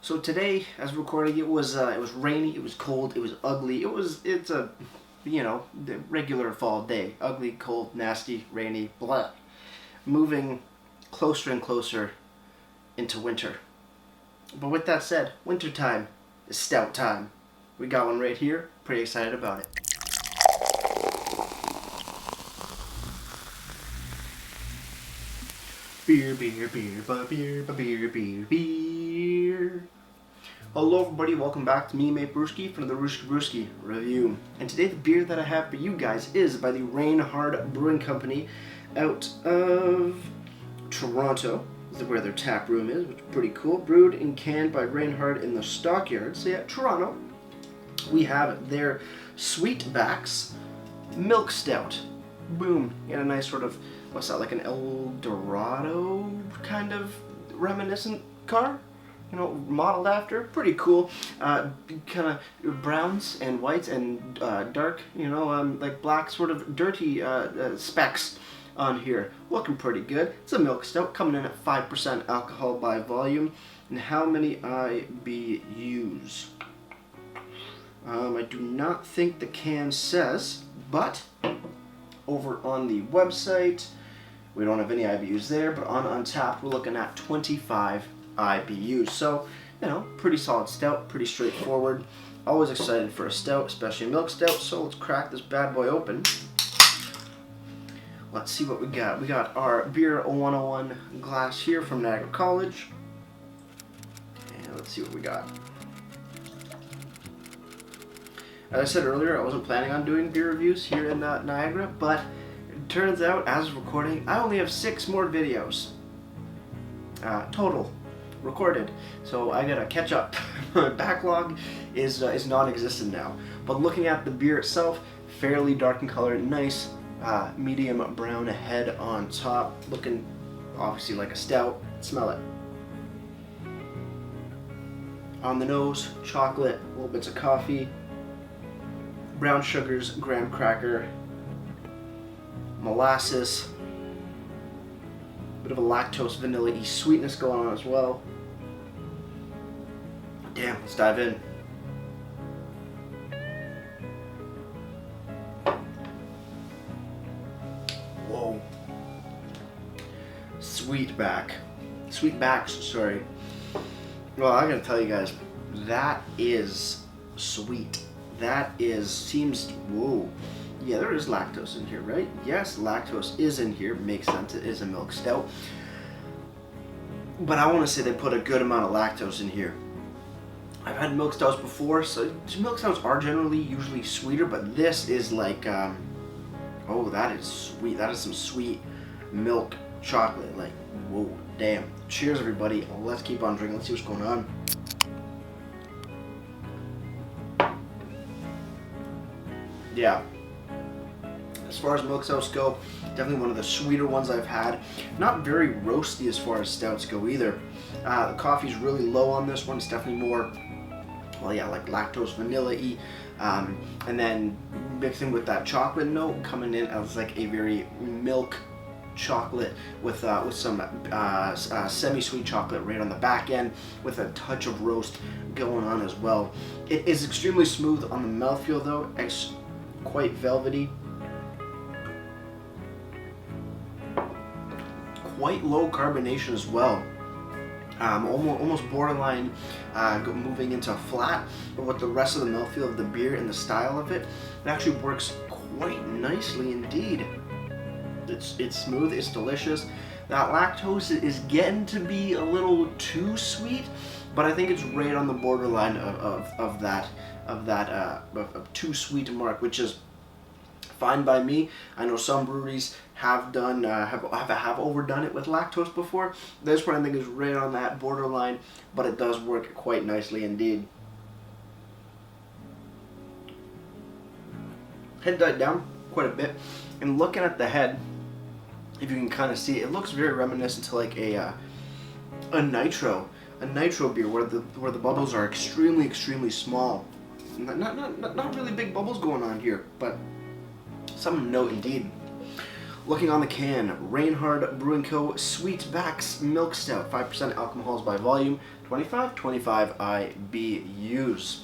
So today, as we're recording, it was rainy, it was cold, it was ugly. It's a the regular fall day. Ugly, cold, nasty, rainy, blah. Moving closer and closer into winter. But with that said, winter time is stout time. We got one right here. Pretty excited about it. Beer, beer, beer, beer, beer, beer, beer. Hello everybody, welcome back to me, Mate Brewski, for the Brewski review. And today the beer that I have for you guys is by the Rainhard Brewing Company out of Toronto. This is where their tap room is, which is pretty cool. Brewed and canned by Rainhard in the Stockyard. So yeah, Toronto. We have their Sweetback'S Milk Stout. Boom. You got a nice sort of, what's that, like an El Dorado kind of reminiscent car? You know, modeled after. Pretty cool. Kind of browns and whites and dark, like black sort of dirty specks on here. Looking pretty good. It's a milk stout coming in at 5% alcohol by volume. And how many IBUs? I do not think the can says, but over on the website, we don't have any IBUs there, but on Untapped, we're looking at 25 IBUs. So, pretty solid stout, pretty straightforward. Always excited for a stout, especially a milk stout. So let's crack this bad boy open. Let's see what we got. We got our Beer 101 glass here from Niagara College. And let's see what we got. As I said earlier, I wasn't planning on doing beer reviews here in Niagara, but it turns out, as of recording, I only have 6 more videos total recorded. So I gotta catch up. My backlog is non-existent now. But looking at the beer itself, fairly dark in color, nice medium brown head on top, looking obviously like a stout. Smell it. On the nose, chocolate, little bits of coffee, brown sugars, graham cracker, molasses, bit of a lactose vanilla-y sweetness going on as well. Damn, let's dive in. Whoa. Sweetback'S, sorry. Well, I gotta tell you guys, that is sweet. Seems, whoa. Yeah, there is lactose in here, right? Yes, lactose is in here. Makes sense, it is a milk stout. But I want to say they put a good amount of lactose in here. I've had milk stouts before, so milk stouts are usually sweeter, but this is like, oh, that is sweet. That is some sweet milk chocolate. Like, whoa, damn. Cheers, everybody. Let's keep on drinking. Let's see what's going on. Yeah, as far as milk stouts go, definitely one of the sweeter ones I've had. Not very roasty as far as stouts go either. The coffee's really low on this one. It's definitely more, well, yeah, like lactose vanilla-y. And then mixing with that chocolate note, coming in as like a very milk chocolate with some semi-sweet chocolate right on the back end, with a touch of roast going on as well. It is extremely smooth on the mouthfeel though. Quite velvety, quite low carbonation as well. Almost borderline moving into flat, but with the rest of the mouthfeel of the beer and the style of it, it actually works quite nicely indeed. It's smooth, it's delicious. That lactose is getting to be a little too sweet, but I think it's right on the borderline of too sweet mark, which is fine by me. I know some breweries have done have overdone it with lactose before. This one I think is right on that borderline, but it does work quite nicely indeed. Head died down quite a bit, and looking at the head, if you can kind of see, it looks very reminiscent to like a nitro beer where the bubbles are extremely small. Not really big bubbles going on here, but some note indeed. Looking on the can, Rainhard Brewing Co. Sweetback'S Milk Stout, 5% alcohols by volume, 25 IBUs.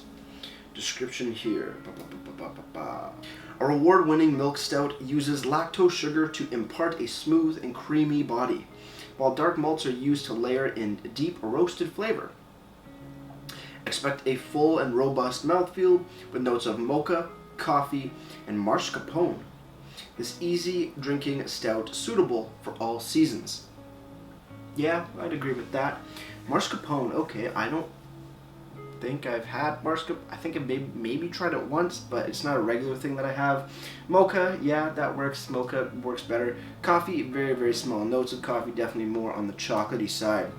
Description here. A award-winning milk stout uses lactose sugar to impart a smooth and creamy body, while dark malts are used to layer in deep roasted flavor. Expect a full and robust mouthfeel with notes of mocha, coffee, and mascarpone. This easy drinking stout suitable for all seasons. Yeah, I'd agree with that. Mascarpone, okay, I don't think I've had mascarpone. I think I maybe tried it once, but it's not a regular thing that I have. Mocha, yeah, that works. Mocha works better. Coffee, very, very small notes of coffee, definitely more on the chocolatey side.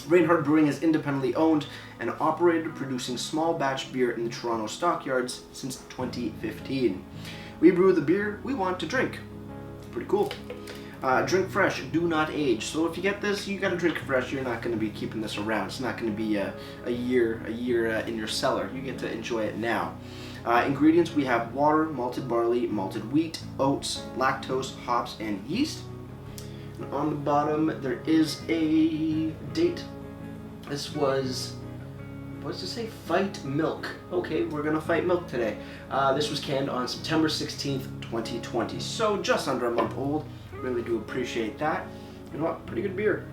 Rainhard Brewing is independently owned and operated, producing small batch beer in the Toronto stockyards since 2015. We brew the beer we want to drink. Pretty cool. Drink fresh, do not age. So if you get this, you gotta drink it fresh. You're not gonna be keeping this around. It's not gonna be a year in your cellar. You get to enjoy it now. Ingredients, we have water, malted barley, malted wheat, oats, lactose, hops, and yeast. And on the bottom, there is a date. This was, what does it say? Fight milk. Okay, we're gonna fight milk today. This was canned on September 16th, 2020. So just under a month old. Really do appreciate that. You know what? Pretty good beer.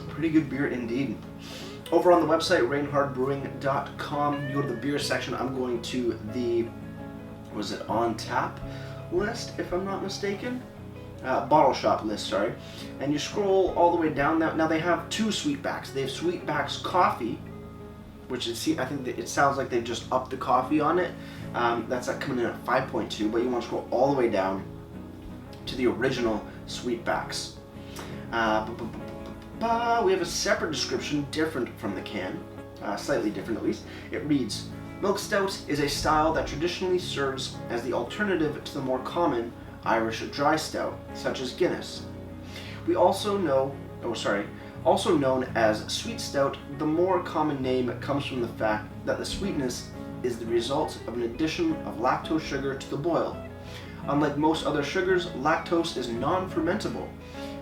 Pretty good beer indeed. Over on the website, rainhardbrewing.com, you go to the beer section. I'm going to the, was it on tap list, if I'm not mistaken? Bottle shop list, sorry. And you scroll all the way down. Now they have two Sweetback'S. They have Sweetback'S Coffee, which is, I think it sounds like they just upped the coffee on it. That's coming in at 5.2, but you want to scroll all the way down to the original Sweetback'S. We have a separate description, different from the can, slightly different at least. It reads, Milk Stout is a style that traditionally serves as the alternative to the more common Irish dry stout, such as Guinness. Also known as sweet stout, the more common name comes from the fact that the sweetness is the result of an addition of lactose sugar to the boil. Unlike most other sugars, lactose is non-fermentable,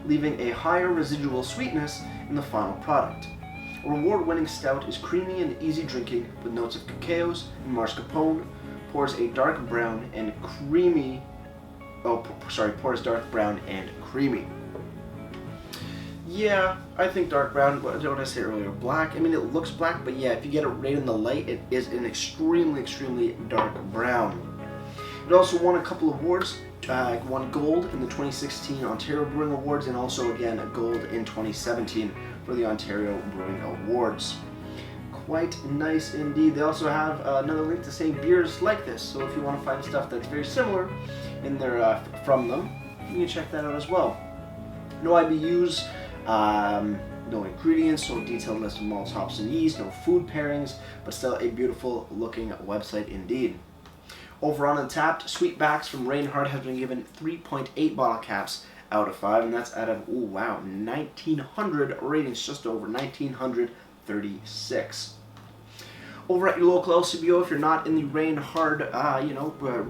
leaving a higher residual sweetness in the final product. A award-winning stout is creamy and easy drinking with notes of cacaos and mascarpone, pours dark brown and creamy. Yeah, I think dark brown, what did I say earlier? Black? I mean, it looks black, but yeah, if you get it right in the light, it is an extremely, extremely dark brown. It also won a couple of awards. Won gold in the 2016 Ontario Brewing Awards, and also, again, gold in 2017 for the Ontario Brewing Awards. Quite nice indeed. They also have another link to saying beers like this, so if you want to find stuff that's very similar in there from them, you can check that out as well. No IBUs, no ingredients, no detailed list of malts, hops, and yeast, no food pairings, but still a beautiful looking website indeed. Over on Untapped, Sweetback'S from Rainhard has been given 3.8 bottle caps out of 5, and that's out of, 1,900 ratings, just over 1,936. Over at your local LCBO, if you're not in the Rainhard,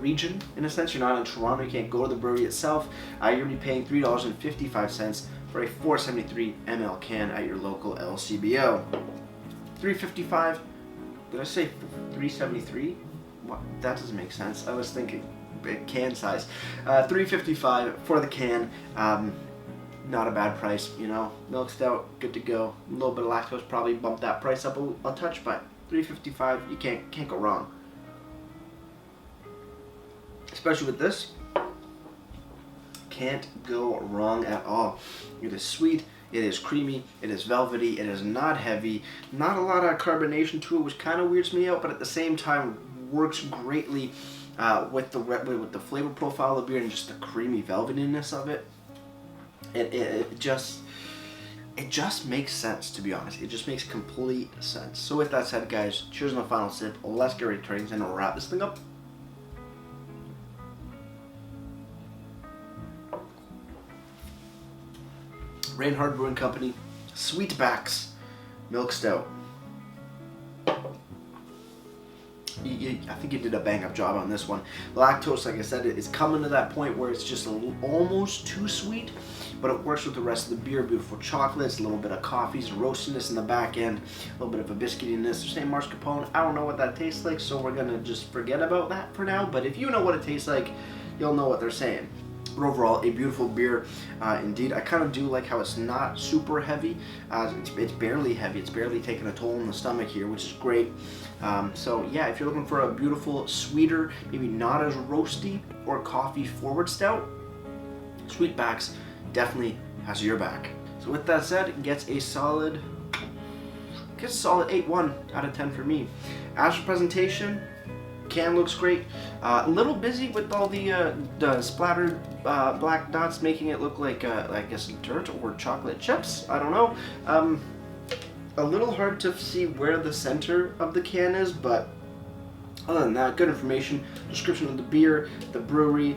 region, in a sense, you're not in Toronto, you can't go to the brewery itself, you're going to be paying $3.55 for a 473 ml can at your local LCBO. $3.55, did I say $3.73? What? That doesn't make sense. I was thinking can size. $3.55 for the can. Not a bad price, Milk stout, good to go. A little bit of lactose probably bumped that price up a touch, but $3.55, you can't go wrong. Especially with this, can't go wrong at all. It is sweet, it is creamy, it is velvety, it is not heavy, not a lot of carbonation to it, which kind of weirds me out, but at the same time works greatly with the flavor profile of the beer and just the creamy velvetiness of it. It just makes sense, to be honest. It just makes complete sense. So with that said, guys, cheers on the final sip. Let's get ready to ratings and wrap this thing up. Rainhard Brewing Company, Sweetback'S Milk Stout. I think you did a bang up job on this one. Lactose, like I said, is coming to that point where it's just almost too sweet, but it works with the rest of the beer. Beautiful chocolates, a little bit of coffee, some roastiness in the back end, a little bit of a biscuitiness. They're saying mascarpone. I don't know what that tastes like, so we're gonna just forget about that for now. But if you know what it tastes like, you'll know what they're saying. But overall, a beautiful beer indeed. I kind of do like how it's not super heavy. It's barely heavy. It's barely taking a toll on the stomach here, which is great. So yeah, if you're looking for a beautiful, sweeter, maybe not as roasty or coffee forward stout, Sweetback'S definitely has your back. So with that said, it gets a solid 8.1 out of 10 for me. As for presentation, can looks great. A little busy with all the splattered black dots, making it look like I guess dirt or chocolate chips. I don't know. A little hard to see where the center of the can is, but other than that, good information. Description of the beer, the brewery,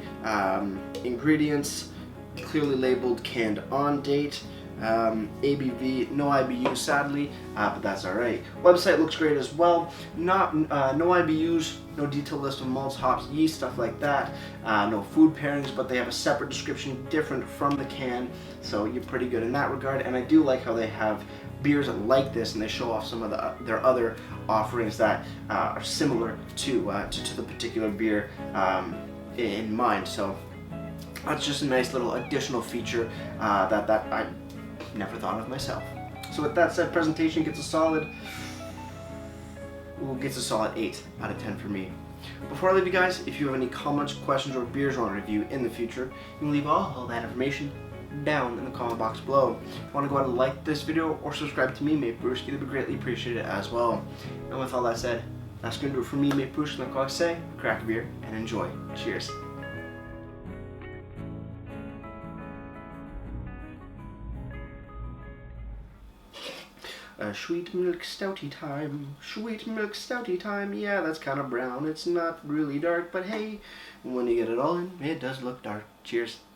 ingredients, clearly labeled canned on date. ABV, no IBU sadly, but that's alright. Website looks great as well. No IBUs, no detailed list of malts, hops, yeast, stuff like that. No food pairings, but they have a separate description different from the can, so you're pretty good in that regard. And I do like how they have beers like this, and they show off some of their other offerings that are similar to the particular beer in mind. So that's just a nice little additional feature that I never thought of myself. So with that said, presentation gets a solid 8 out of 10 for me. Before I leave you guys, if you have any comments, questions, or beers you want to review in the future, you can leave all that information down in the comment box below. If you want to go ahead and like this video or subscribe to me, Mate Brewski, it'd be greatly appreciated as well. And with all that said, that's going to do it for me, Mate Brewski, like I say, crack a beer and enjoy. Cheers. Sweet milk stouty time, sweet milk stouty time. Yeah, that's kind of brown. It's not really dark, but hey, when you get it all in, it does look dark. Cheers.